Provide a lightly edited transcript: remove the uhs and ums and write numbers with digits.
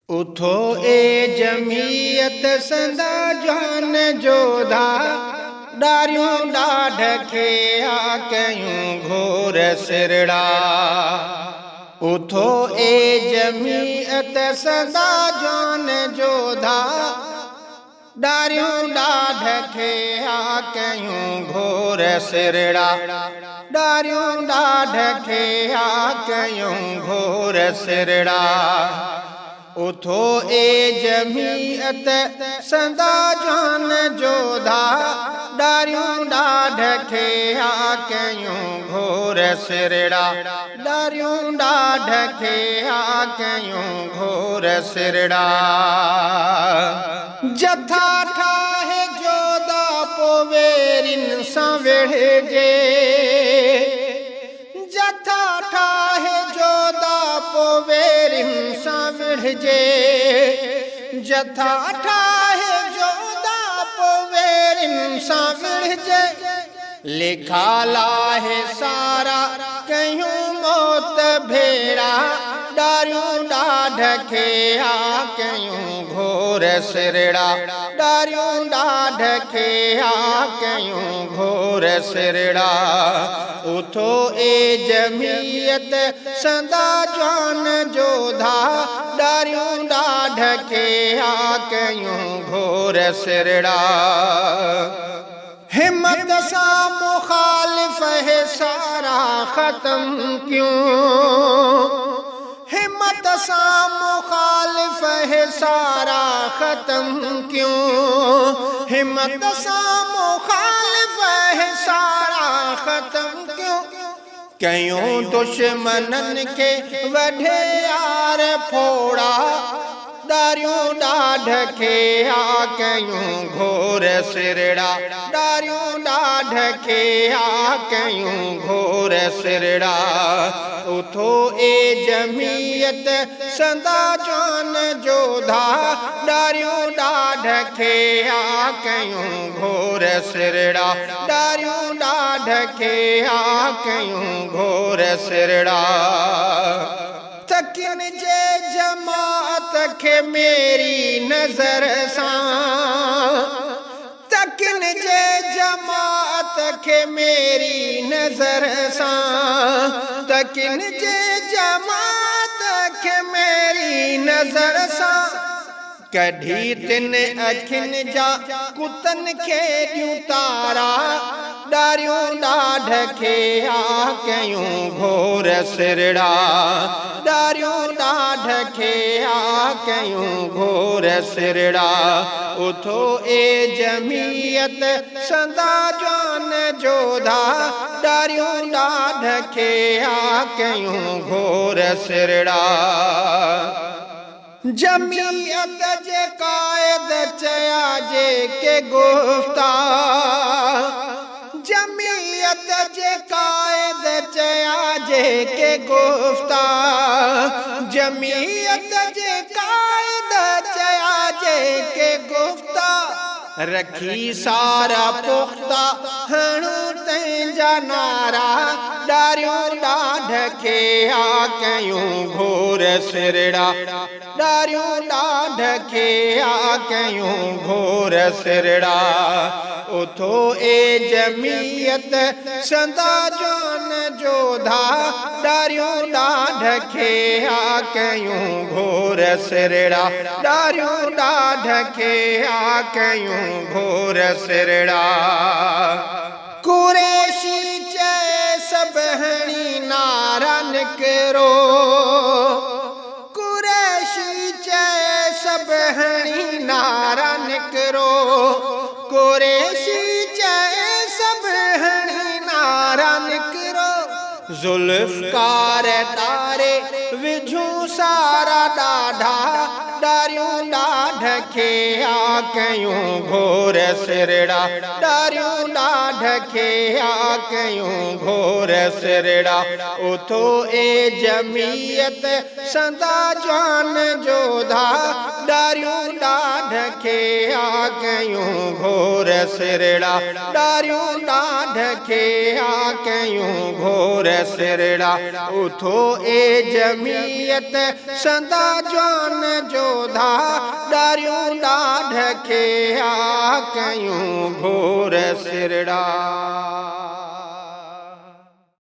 उठो ए जमीयत संदा जान जोधा डारियों डाढ़ खे आ कयूं घोर सिरड़ा। उठो ए जमीयत संदा जान जोधा डारियों डाढ़ खे आ कयूं घोर सिरड़ा। डारियों डाढ़ खे आ कयूं घोर सिरड़ा। उठो ए जमीयत संदा जान जोधा डारियों डाढ़ खे आ कयूं घोर सिरड़ा। डारियों डाढ़ खे आ कयूं घोर सिरड़ा। जथा ठाहे जोधा पोवेरिन सां वेढ़जे। जथा ठाहे जोधा पोवेरिन सां विढ़जे। जथा ठाहे जोधा पोवेरिन सां विढ़जे। लिखा लाहे सारा कयूं मौत भेड़ा। डारियों डाढ़ खे आ कयूं घोर सिरड़ा। डारियों डाढ़ खे आ कयूं घोर सिरड़ा। उठो ए जमीयत संदा जान जोधा डारियों डाढ़ खे आ कयूं घोर सिरड़ा। हिम्मत सा मुखालिफ है सारा खत्म क्यों। हिम्मत सा मुखालिफ है सारा खत्म क्यों। हिम्मत सा मुखालिफ है सारा खत्म क्यों। कयूं दुश्मनन के वढे यार फोड़ा। डारियों डाढ़ खे आ कयूं घोर सिरड़ा। डारियों डाढ़ खे आ कयूं घोर सिरड़ा। उठो ए जमीयत संदा जान जोधा डारियों डाढ़ खे आ कयूं घोर सिरड़ा। डारियों डाढ़ खे आ कयूं घोर सिरड़ा। तकिन जे जमात खे मेरी नजर सां। तकिन जे जमात खे मेरी नजर सां। तकिन जे जमात खे मेरी नजर सां। कढी तिन अखिन जा कुतन खे ॾियूं तारा। डारियों डाढ़ खे आ कयूं घोर सिरड़ा। डारियों डाढ़ खे आ कयूं घोर सिरड़ा। उठो ए जमीयत संदा जान जोधा डारियों डाढ़ खे आ कयूं घोर सिरड़ा। जमीयत जे कायद चया जे के गुफ्ता। जमीयत जे कायद चया जे के गुफ्ता। जमीयत जे कायद चया जे के गुफ्ता। रखी सारा पुख्ता हणू तंहिंजा नारा। डारियों डाढ़ खे आ कयूं घोर सिरड़ा। डारियों डाढ़ खे आ कयूं घोर सिरड़ा। उठो ए जमीयत संदा जान जोधा डारियों डाढ़ खे आ कयूं घोर सिरड़ा। डारियों डाढ़ खे आ कयूं घोर सिरड़ा। कुरैशी चए सब हणी नारा निकरो। कुरैशी चए सब हणी नारा निकरो। कुरैशी चए सब हणी नारा निकरो। जुल्फकार तारे विझूं सारा डाढ़ा। डारियों डाढ़ खे आ कयूं घोर सिरड़ा। डारियों डाढ़ खे आ कयूं घोर सिरड़ा। उठो ए जमीयत संदा जान जोधा डारियों डाढ़ खे आ कयूं घोर सिरड़ा। डारियों डाढ़ खे आ कयूं घोर सिरड़ा। उठो ए जमीयत संदा जान जोधा योधा डारियूं ॾाढ खे आ कयूं घोर सिरड़ा।